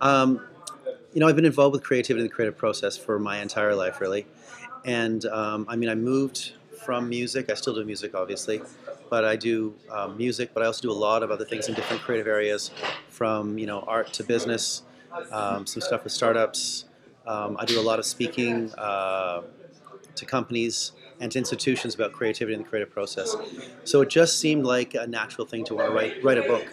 Um, I've been involved with creativity and the creative process for my entire life, really. And I mean, I moved from music. I still do music, obviously, but I do music. But I also do a lot of other things in different creative areas, from art to business, some stuff with startups. I do a lot of speaking to companies and to institutions about creativity and the creative process. So it just seemed like a natural thing to want to write a book,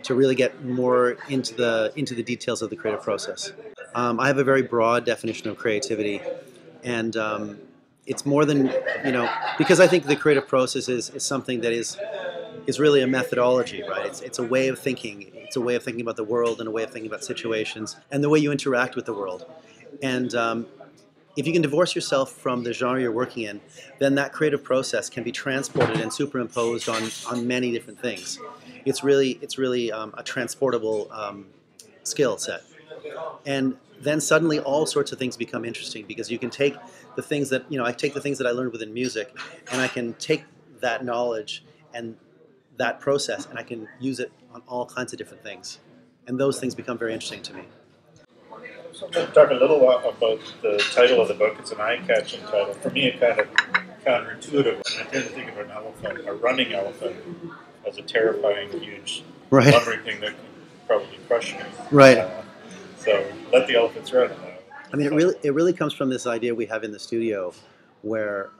to really get more into the details of the creative process. I have a very broad definition of creativity, and it's more than because I think the creative process is something that is really a methodology, right? It's a way of thinking. It's a way of thinking about the world and a way of thinking about situations and the way you interact with the world. And if you can divorce yourself from the genre you're working in, then that creative process can be transported and superimposed on many different things. It's really a transportable skill set. And then suddenly all sorts of things become interesting because you can take the things that I take the things that I learned within music, and I can take that knowledge and that process, and I can use it on all kinds of different things, and those things become very interesting to me. So let's talk a little about the title of the book. It's an eye-catching title. For me, a kind of counterintuitive one. I tend to think of an elephant, a running elephant, as a terrifying, huge, Right. lumbering thing that can probably crush me. Right. So let the elephants run. I mean, it really comes from this idea we have in the studio, where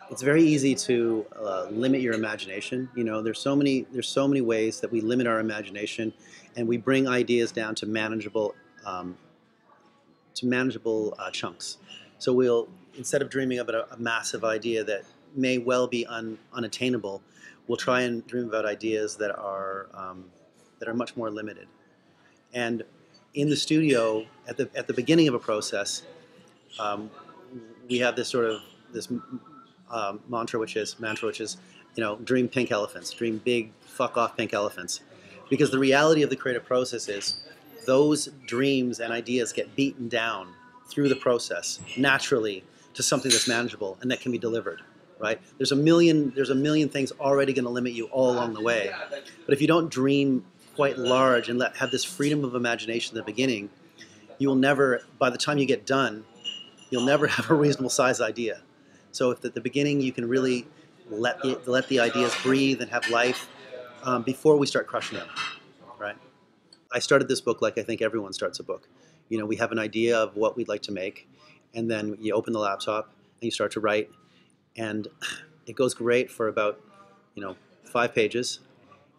it's very easy to limit your imagination. There's so many ways that we limit our imagination, and we bring ideas down to manageable chunks. So we'll, instead of dreaming about a massive idea that may well be unattainable, we'll try and dream about ideas that are much more limited. And in the studio, at the beginning of a process, um, we have this mantra, which is, dream pink elephants, dream big fuck off pink elephants, because the reality of the creative process is those dreams and ideas get beaten down through the process naturally to something that's manageable and that can be delivered. Right? There's a million things already going to limit you all along the way, but if you don't dream quite large and have this freedom of imagination at the beginning, you will never, by the time you get done, you'll never have a reasonable size idea. So if at the beginning you can really let the ideas breathe and have life before we start crushing them, right? I started this book like I think everyone starts a book. We have an idea of what we'd like to make, and then you open the laptop and you start to write, and it goes great for about 5 pages,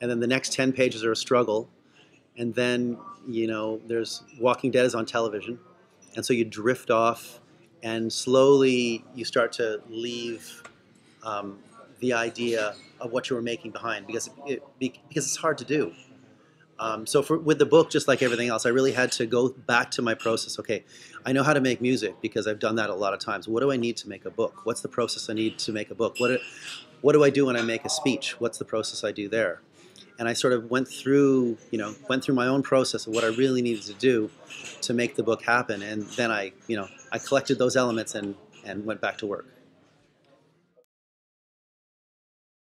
and then the next 10 pages are a struggle, and then there's Walking Dead is on television, and so you drift off, and slowly you start to leave the idea of what you were making behind, because it's hard to do. So with the book, just like everything else, I really had to go back to my process. Okay, I know how to make music because I've done that a lot of times. What do I need to make a book? What's the process I need to make a book? What do I do when I make a speech? What's the process I do there? And I sort of went through my own process of what I really needed to do to make the book happen. And then I collected those elements and went back to work.